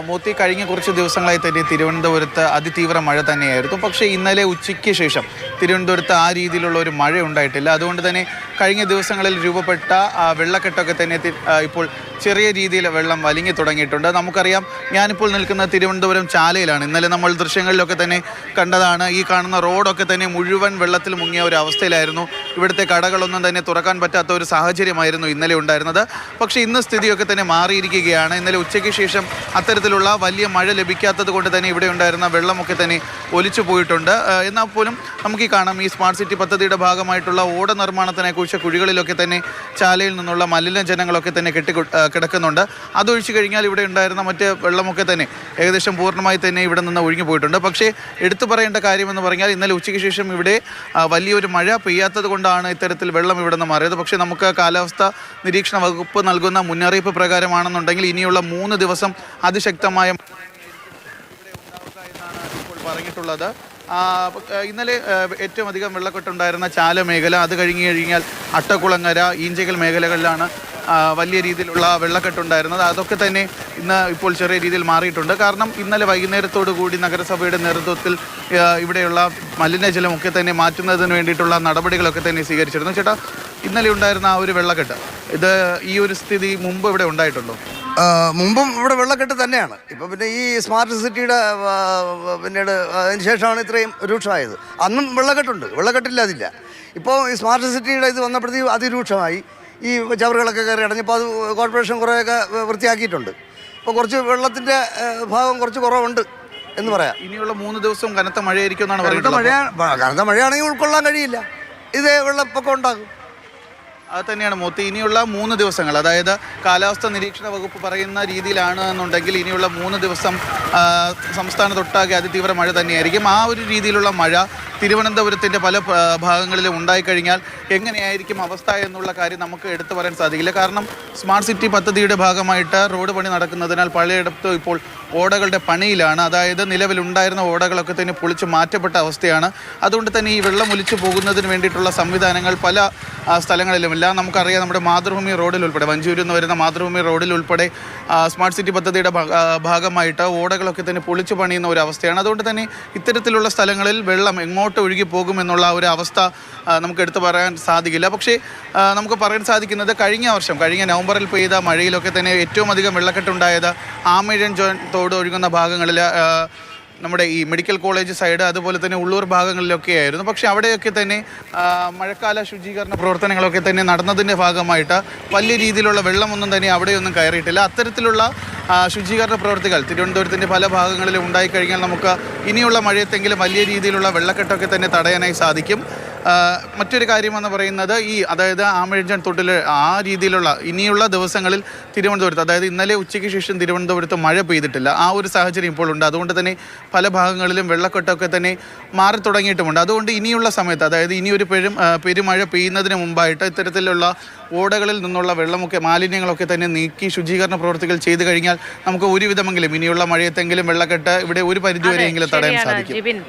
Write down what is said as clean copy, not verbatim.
മോത്തി കഴിഞ്ഞ കുറച്ച് ദിവസങ്ങളായി തന്നെ തിരുവനന്തപുരത്ത് അതിതീവ്ര മഴ തന്നെയായിരുന്നു. പക്ഷേ ഇന്നലെ ഉച്ചയ്ക്ക് ശേഷം തിരുവനന്തപുരത്ത് ആ രീതിയിലുള്ള ഒരു മഴ ഉണ്ടായിട്ടില്ല. അതുകൊണ്ട് തന്നെ കഴിഞ്ഞ ദിവസങ്ങളിൽ രൂപപ്പെട്ട വെള്ളക്കെട്ടൊക്കെ തന്നെ ഇപ്പോൾ ചെറിയ രീതിയിൽ വെള്ളം വലിഞ്ഞു തുടങ്ങിയിട്ടുണ്ട്. നമുക്കറിയാം, ഞാനിപ്പോൾ നിൽക്കുന്ന തിരുവനന്തപുരം ചാലയിലാണ്. ഇന്നലെ നമ്മൾ ദൃശ്യങ്ങളിലൊക്കെ തന്നെ കണ്ടതാണ്. ഈ കാണുന്ന റോഡൊക്കെ തന്നെ മുഴുവൻ വെള്ളത്തിൽ മുങ്ങിയ ഒരു അവസ്ഥയിലായിരുന്നു. ഇവിടുത്തെ കടകളൊന്നും തന്നെ തുറക്കാൻ പറ്റാത്ത ഒരു സാഹചര്യമായിരുന്നു ഇന്നലെ ഉണ്ടായിരുന്നത്. പക്ഷേ ഇന്ന് സ്ഥിതിയൊക്കെ തന്നെ മാറിയിരിക്കുകയാണ്. ഇന്നലെ ഉച്ചയ്ക്ക് ശേഷം അത്തരത്തിലുള്ള വലിയ മഴ ലഭിക്കാത്തത് കൊണ്ട് തന്നെ ഇവിടെ ഉണ്ടായിരുന്ന വെള്ളമൊക്കെ തന്നെ ഒലിച്ചു പോയിട്ടുണ്ട്. എന്നാൽ പോലും നമുക്ക് ഈ കാണാം, ഈ സ്മാർട്ട് സിറ്റി പദ്ധതിയുടെ ഭാഗമായിട്ടുള്ള ഓട നിർമ്മാണത്തിനെ കുറിച്ച് കുഴികളിലൊക്കെ തന്നെ ചാലയിൽ നിന്നുള്ള മലിനജനങ്ങളൊക്കെ തന്നെ കിടക്കുന്നുണ്ട്. അതൊഴിച്ചു കഴിഞ്ഞാൽ ഇവിടെ ഉണ്ടായിരുന്ന മറ്റ് വെള്ളമൊക്കെ തന്നെ ഏകദേശം പൂർണ്ണമായി തന്നെ ഇവിടെ നിന്ന് ഒഴുകി പോയിട്ടുണ്ട്. പക്ഷേ എടുത്തു പറയേണ്ട കാര്യമെന്ന് പറഞ്ഞാൽ ഇന്നലെ ഉച്ചയ്ക്ക് ശേഷം ഇവിടെ വലിയൊരു മഴ പെയ്യാത്തത് കൊണ്ടാണ് ഇത്തരത്തിൽ വെള്ളം ഇവിടെ നിന്ന് മാറിയത്. പക്ഷേ നമുക്ക് കാലാവസ്ഥ നിരീക്ഷണ വകുപ്പ് നൽകുന്ന മുന്നറിയിപ്പ് പ്രകാരമാണെന്നുണ്ടെങ്കിൽ ഇനിയുള്ള 3 ദിവസം അതിശക്തമായ ഇവിടെ ഉണ്ടാവുക എന്നാണ് ഇപ്പോൾ പറഞ്ഞിട്ടുള്ളത്. ഇന്നലെ ഏറ്റവും അധികം വെള്ളക്കെട്ടുണ്ടായിരുന്ന ചാല മേഖല, അത് കഴിഞ്ഞാൽ അട്ടക്കുളങ്ങര, ഈഞ്ചകൽ മേഖലകളിലാണ് വലിയ രീതിയിലുള്ള വെള്ളക്കെട്ടുണ്ടായിരുന്നത്. അതൊക്കെ തന്നെ ഇന്ന് ഇപ്പോൾ ചെറിയ രീതിയിൽ മാറിയിട്ടുണ്ട്. കാരണം ഇന്നലെ വൈകുന്നേരത്തോടു കൂടി നഗരസഭയുടെ നേതൃത്വത്തിൽ ഇവിടെയുള്ള മലിനജലമൊക്കെ തന്നെ മാറ്റുന്നതിന് വേണ്ടിയിട്ടുള്ള നടപടികളൊക്കെ തന്നെ സ്വീകരിച്ചിരുന്നു. ചേട്ടാ, ഇന്നലെ ഉണ്ടായിരുന്ന ആ ഒരു വെള്ളക്കെട്ട്, ഇത് ഈ ഒരു സ്ഥിതി മുമ്പ് ഇവിടെ ഉണ്ടായിട്ടുണ്ടോ? മുമ്പും ഇവിടെ വെള്ളക്കെട്ട് തന്നെയാണ്. ഇപ്പോൾ പിന്നെ ഈ സ്മാർട്ട് സിറ്റിയുടെ പിന്നീട് അതിന് ശേഷമാണ് ഇത്രയും രൂക്ഷമായത്. അന്നും വെള്ളക്കെട്ടുണ്ട്, വെള്ളക്കെട്ടില്ലാതില്ല. ഇപ്പോൾ ഈ സ്മാർട്ട് സിറ്റിയുടെ ഇത് വന്നപ്പോഴത്തേക്കും അതിരൂക്ഷമായി. ഈ ചവറുകളൊക്കെ കയറി അടഞ്ഞപ്പോൾ അത് കോർപ്പറേഷൻ കുറേയൊക്കെ വൃത്തിയാക്കിയിട്ടുണ്ട്. ഇപ്പോൾ കുറച്ച് വെള്ളത്തിൻ്റെ ഭാഗം കുറച്ച് കുറവുണ്ട് എന്ന് പറയാം. ഇനിയുള്ള 3 ദിവസം കനത്ത മഴയായിരിക്കും എന്നാണ് പറയുന്നത്. കനത്ത മഴയാണെങ്കിൽ ഉൾക്കൊള്ളാൻ കഴിയില്ല, ഇത് വെള്ളപ്പൊക്കം ഉണ്ടാകും. അത് തന്നെയാണ് മോത്തി. ഇനിയുള്ള 3 ദിവസങ്ങൾ, അതായത് കാലാവസ്ഥ നിരീക്ഷണ വകുപ്പ് പറയുന്ന രീതിയിലാണ് എന്നുണ്ടെങ്കിൽ ഇനിയുള്ള 3 ദിവസം സംസ്ഥാനത്തൊട്ടാകെ അതിതീവ്ര മഴ തന്നെയായിരിക്കും. ആ ഒരു രീതിയിലുള്ള മഴ തിരുവനന്തപുരത്തിൻ്റെ പല ഭാഗങ്ങളിലും ഉണ്ടായിക്കഴിഞ്ഞാൽ എങ്ങനെയായിരിക്കും അവസ്ഥ എന്നുള്ള കാര്യം നമുക്ക് എടുത്തു പറയാൻ സാധിക്കില്ല. കാരണം സ്മാർട്ട് സിറ്റി പദ്ധതിയുടെ ഭാഗമായിട്ട് റോഡ് പണി നടക്കുന്നതിനാൽ പലയിടത്തും ഇപ്പോൾ ഓടകളുടെ പണിയിലാണ്. അതായത് നിലവിലുണ്ടായിരുന്ന ഓടകളൊക്കെ തന്നെ പൊളിച്ച് മാറ്റപ്പെട്ട അവസ്ഥയാണ്. അതുകൊണ്ട് തന്നെ ഈ വെള്ളം ഒലിച്ചു പോകുന്നതിന് വേണ്ടിയിട്ടുള്ള സംവിധാനങ്ങൾ പല സ്ഥലങ്ങളിലുമില്ല. നമുക്കറിയാം, നമ്മുടെ മാതൃഭൂമി റോഡിൽ ഉൾപ്പെടെ, വഞ്ചൂരിൽ നിന്ന് വരുന്ന മാതൃഭൂമി റോഡിൽ ഉൾപ്പെടെ സ്മാർട്ട് സിറ്റി പദ്ധതിയുടെ ഭാഗമായിട്ട് ഓടകളൊക്കെ തന്നെ പൊളിച്ചു പണിയുന്ന ഒരു അവസ്ഥയാണ്. അതുകൊണ്ട് തന്നെ ഇത്തരത്തിലുള്ള സ്ഥലങ്ങളിൽ വെള്ളം എങ്ങോട്ട് ഒഴുകി പോകുമെന്നുള്ള ഒരു അവസ്ഥ നമുക്ക് എടുത്തു പറയാൻ സാധിക്കില്ല. പക്ഷേ നമുക്ക് പറയാൻ സാധിക്കുന്നത് കഴിഞ്ഞ നവംബറിൽ പെയ്ത മഴയിലൊക്കെ തന്നെ ഏറ്റവും അധികം വെള്ളക്കെട്ടുണ്ടായത് ആമയിഴൻ തോട് ഒഴുകുന്ന ഭാഗങ്ങളിൽ, നമ്മുടെ ഈ മെഡിക്കൽ കോളേജ് സൈഡ്, അതുപോലെ തന്നെ ഉള്ളൂർ ഭാഗങ്ങളിലൊക്കെ ആയിരുന്നു. പക്ഷേ അവിടെയൊക്കെ തന്നെ മഴക്കാല ശുചീകരണ പ്രവർത്തനങ്ങളൊക്കെ തന്നെ നടന്നതിൻ്റെ ഭാഗമായിട്ട് വലിയ രീതിയിലുള്ള വെള്ളമൊന്നും തന്നെ അവിടെയൊന്നും കയറിയിട്ടില്ല. അത്തരത്തിലുള്ള ശുചീകരണ പ്രവൃത്തികൾ തിരുവനന്തപുരത്തിൻ്റെ പല ഭാഗങ്ങളിലും ഉണ്ടായിക്കഴിഞ്ഞാൽ നമുക്ക് ഇനിയുള്ള മഴയത്തെങ്കിലും വലിയ രീതിയിലുള്ള വെള്ളക്കെട്ടൊക്കെ തന്നെ തടയാനായി സാധിക്കും. മറ്റൊരു കാര്യമെന്ന് പറയുന്നത് അതായത് ആമയിഴൻ തൊട്ടിൽ ആ രീതിയിലുള്ള ഇനിയുള്ള ദിവസങ്ങളിൽ തിരുവനന്തപുരത്ത്, അതായത് ഇന്നലെ ഉച്ചയ്ക്ക് ശേഷം തിരുവനന്തപുരത്ത് മഴ പെയ്തിട്ടില്ല. ആ ഒരു സാഹചര്യം ഇപ്പോൾ ഉണ്ട്. അതുകൊണ്ട് തന്നെ പല ഭാഗങ്ങളിലും വെള്ളക്കെട്ടൊക്കെ തന്നെ മാറി തുടങ്ങിയിട്ടുമുണ്ട്. അതുകൊണ്ട് ഇനിയുള്ള സമയത്ത്, അതായത് ഇനിയൊരു പെരുമഴ പെയ്യുന്നതിന് മുമ്പായിട്ട് ഇത്തരത്തിലുള്ള ഓടകളിൽ നിന്നുള്ള വെള്ളമൊക്കെ, മാലിന്യങ്ങളൊക്കെ തന്നെ നീക്കി ശുചീകരണ പ്രവൃത്തികൾ ചെയ്തു കഴിഞ്ഞാൽ നമുക്ക് ഒരുവിധമെങ്കിലും ഇനിയുള്ള മഴയത്തെങ്കിലും വെള്ളക്കെട്ട് ഇവിടെ ഒരു പരിധിവരെയെങ്കിലും തടയാൻ സാധിക്കും.